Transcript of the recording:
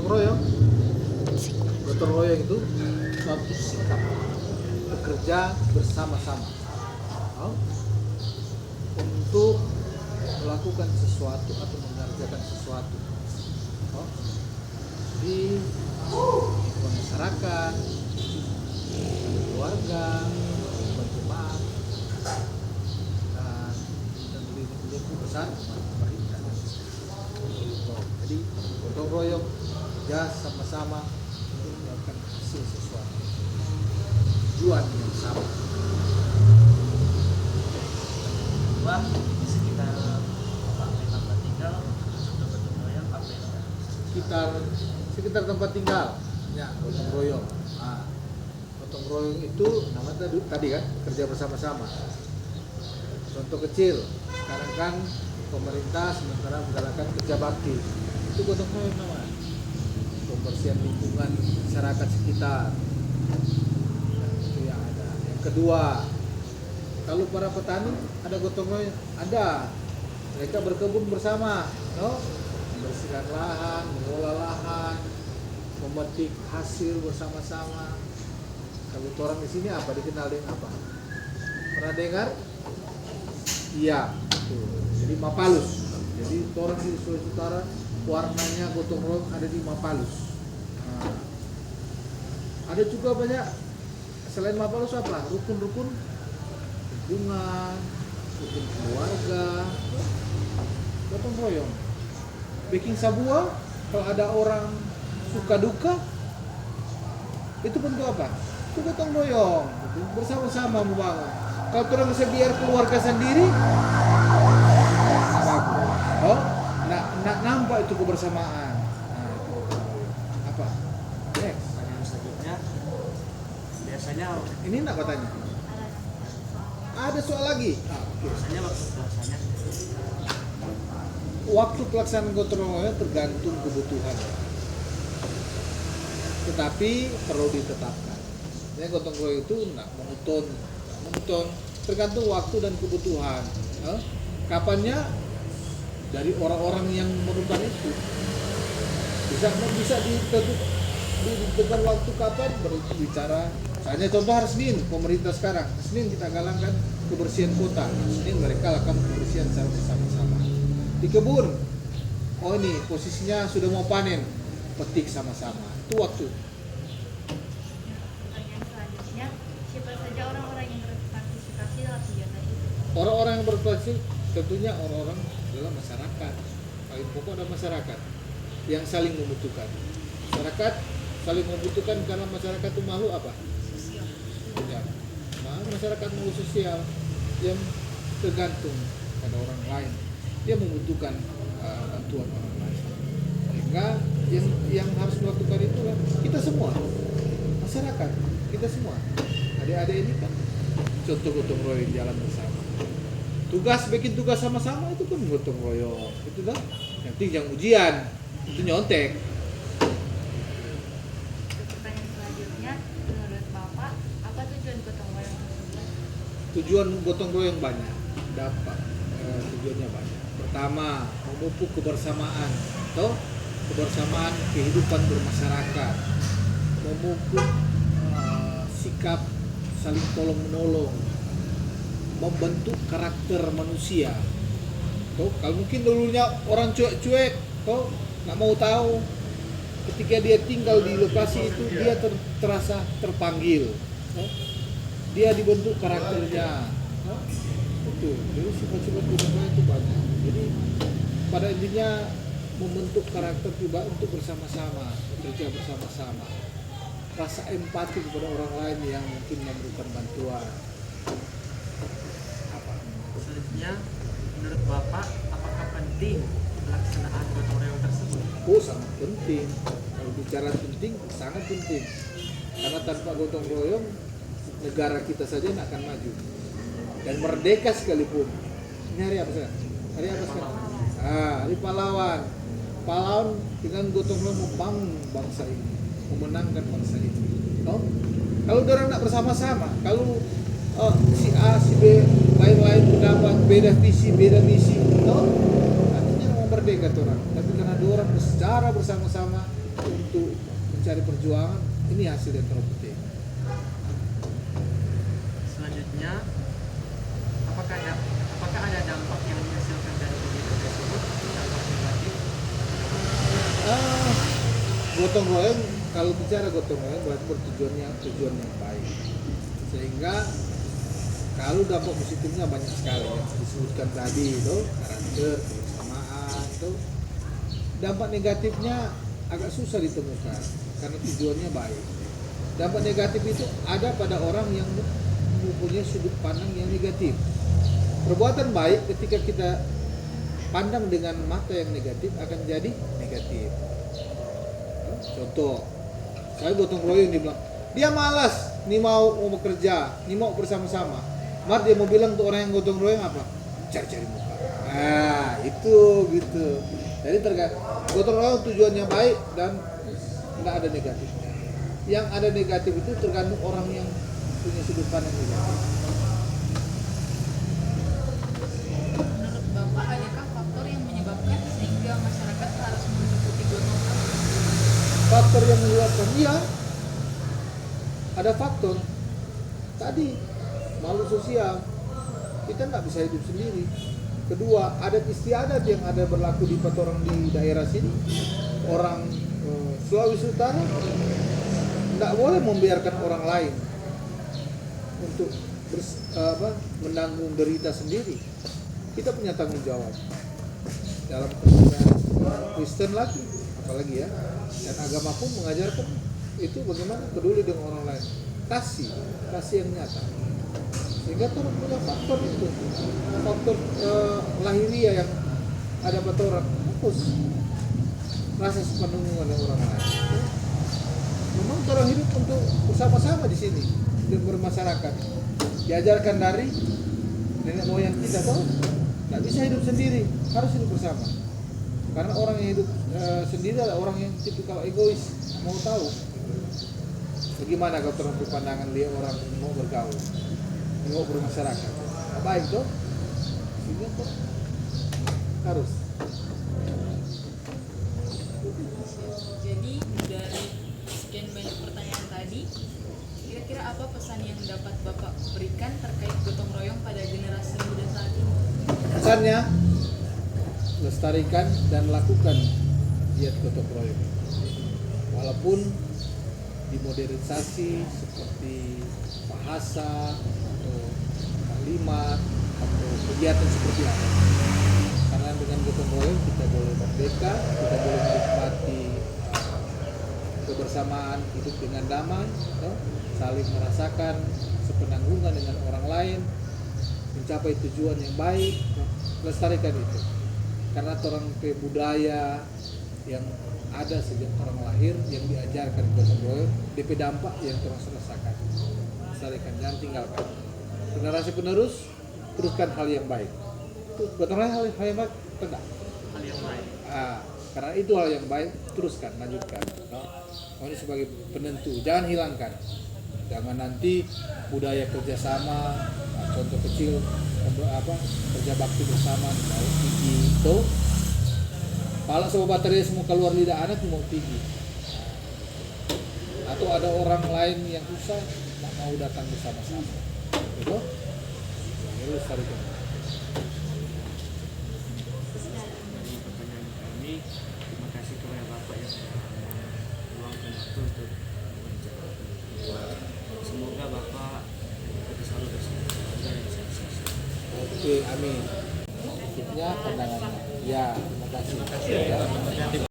gotong royong. Gotong royong itu suatu sikap bekerja bersama-sama untuk melakukan sesuatu atau mengerjakan sesuatu di masyarakat, keluarga, berjemaat, dan lebih besar pemerintah. Jadi gotong royong ya sama-sama untuk melakukan hasil sesuatu, tujuan yang sama. Wah, di sekitar tempat tinggal untuk gotong royong apa ya? Sekitar tempat tinggal ya gotong royong. Gotong royong itu namanya tadi kan kerja bersama-sama. Contoh kecil, sekarang kan pemerintah sementara menggalakkan kerja bakti, itu gotong royong namanya. Pembersihan lingkungan masyarakat sekitar, itu yang ada. Yang kedua, kalau para petani ada gotong royong, ada mereka berkebun bersama, membersihkan lahan, mengolah lahan, memetik hasil bersama-sama. Kalau orang di sini apa dikenal dengan apa? Pernah dengar? Iya, betul. Jadi Mapalus. Jadi orang di Sulawesi Utara warnanya gotong royong ada di Mapalus. Ada juga banyak selain Mapalus apa? Rukun-rukun lingkungan, rukun keluarga, gotong royong. Bikin sabua, kalau ada orang suka duka, itu bentuk apa? Itu gotong royong, bersama-sama membangun. Kalau orang bisa biar keluarga sendiri, nak nampak itu kebersamaan. Apa? Next. Pertanyaan selanjutnya, biasanya Ini nak katanya? Ada soal lagi? biasanya Waktu pelaksanaan gotong royong tergantung kebutuhan, tetapi perlu ditetapkan. Yang gotong royong itu nggak monoton, tergantung waktu dan kebutuhan. Kapannya dari orang-orang yang memerlukan itu bisa ditentukan waktu kapan berbicara. Misalnya contoh hari Senin, pemerintah sekarang Senin kita galangkan kebersihan kota. Senin mereka lakukan kebersihan secara bersama-sama. Di kebun, ini posisinya sudah mau panen, petik sama-sama. Itu waktu. Pertanyaan selanjutnya, siapa saja orang-orang yang berpartisipasi dalam kegiatan itu? Orang-orang yang berpartisipasi tentunya orang-orang dalam masyarakat. Paling pokok ada masyarakat yang saling membutuhkan. Masyarakat saling membutuhkan karena masyarakat itu makhluk apa? Sosial. Ya. Masyarakat makhluk sosial yang tergantung pada orang lain. Dia membutuhkan bantuan orang lain. Sehingga yang harus melakukan itu kan kita semua, masyarakat, kita semua. Adik-adik ini kan contoh gotong royong jalan bersama. Bikin tugas sama-sama itu kan gotong royong. Itu kan nanti yang ujian itu nyontek. Pertanyaan selanjutnya, menurut Bapak, apa tujuan gotong royong tersebut? Tujuan gotong royong banyak, tujuannya banyak. Pertama, memupuk kebersamaan, kebersamaan kehidupan bermasyarakat, memupuk sikap saling tolong menolong, membentuk karakter manusia. Kalau mungkin dulunya orang cuek-cuek, nggak mau tahu, ketika dia tinggal di lokasi itu dia terasa terpanggil, dia dibentuk karakternya. Itu, jadi sifat-sifat budaya itu banyak. Jadi pada intinya membentuk karakter juga untuk bersama-sama, bekerja bersama-sama. Rasa empati kepada orang lain yang mungkin memerlukan bantuan. selanjutnya, menurut Bapak, apakah penting pelaksanaan gotong royong tersebut? Oh, sangat penting. Kalau bicara penting, sangat penting. Karena tanpa gotong royong, negara kita saja tidak akan maju. Dan merdeka sekalipun. Ini hari apa sekarang? Hari apa sekarang? Hari pahlawan. Pahlawan dengan gotong royong membangun bangsa ini, memenangkan bangsa ini. Kalau orang nak bersama-sama, kalau si A, si B, lain-lain pendapat, beda visi, artinya mau merdeka orang. Tapi karena dua orang secara bersama-sama untuk mencari perjuangan, ini hasil yang terpenting. Selanjutnya, apakah ada dampak yang dihasilkan dari kegiatan tersebut? Dampak negatif? Gotong royong, kalau bicara gotong royong berarti tujuan yang baik, sehingga kalau dampak positifnya banyak sekali yang disebutkan tadi itu, karakter, kebersamaan itu. Dampak negatifnya agak susah ditemukan karena tujuannya baik. Dampak negatif itu ada pada orang yang mempunyai sudut pandang yang negatif. Perbuatan baik ketika kita pandang dengan mata yang negatif akan jadi negatif. Contoh, saya gotong royong, dia bilang dia malas, nih mau bekerja, nih mau bersama-sama. Mar dia mau bilang untuk orang yang gotong royong apa? Cari-cari muka. Nah itu gitu. Jadi gotong royong tujuannya baik dan nggak ada negatifnya. Yang ada negatif itu tergantung orang yang punya sudut pandang negatif. Menurut Bapak, adakah faktor yang menyebabkan sehingga masyarakat harus mengikuti gotong royong? Faktor yang menyebabkan, iya, ada faktor tadi, malu sosial, kita nggak bisa hidup sendiri. Kedua, adat istiadat yang ada berlaku di orang di daerah sini, orang Sulawesi Utara nggak boleh membiarkan orang lain untuk menanggung derita sendiri. Kita punya tanggung jawab dalam kehidupan Kristen lagi, apalagi ya, dan agama pun mengajarkan itu bagaimana peduli dengan orang lain, kasih yang nyata. Sehingga orang punya faktor itu, faktor lahiriah yang ada pada orang, fokus rasa sepenuhnya dengan orang lain. Memang orang hidup untuk bersama-sama di sini dan bermasyarakat. Diajarkan dari nenek moyang kita, toh nggak bisa hidup sendiri, harus hidup bersama. Karena orang yang hidup sendiri adalah orang yang tipikal egois, mau tahu bagaimana kalau orang berpandangan dia orang mau bergaul, mau bermasyarakat. Baik toh, sehingga toh harus. Jadi dari sekian banyak pertanyaan tadi, kira-kira apa pesan yang dapat Bapak berikan terkait gotong royong pada generasi muda saat ini? Pesannya, lestarikan dan lakukan giat gotong royong. Walaupun dimodernisasi seperti bahasa atau kalimat atau kegiatan seperti apa. Karena dengan gotong royong kita boleh merdeka, kita boleh menikmati kebersamaan, hidup dengan damai, saling merasakan sepenanggungan dengan orang lain, mencapai tujuan yang baik. Lestarikan itu, karena orang budaya yang ada sejak orang lahir yang diajarkan gotong royong, DP dampak yang terus rasakan. Lestarikan, jangan tinggalkan. Generasi penerus teruskan hal yang baik. Gotong royong hal yang baik, tegak. Hal yang baik. Karena itu hal yang baik, teruskan, lanjutkan. Ini sebagai penentu, jangan hilangkan. Jangan nanti budaya kerjasama, contoh kecil kerja bakti bersama, mau tinggi itu. Kalau sobat baterai semua keluar lidah anak mau tinggi. Atau ada orang lain yang susah, tak mau datang bersama-sama. Itu, ini lestarikan. Dari pertanyaan kami, terima kasih kepada Bapak yang meluangkan waktu untuk berbicara. Semoga Bapak selalu bersama keluarga dan sukses. Oke, amin. Maksudnya pandangannya. Ya, terima kasih. Terima kasih.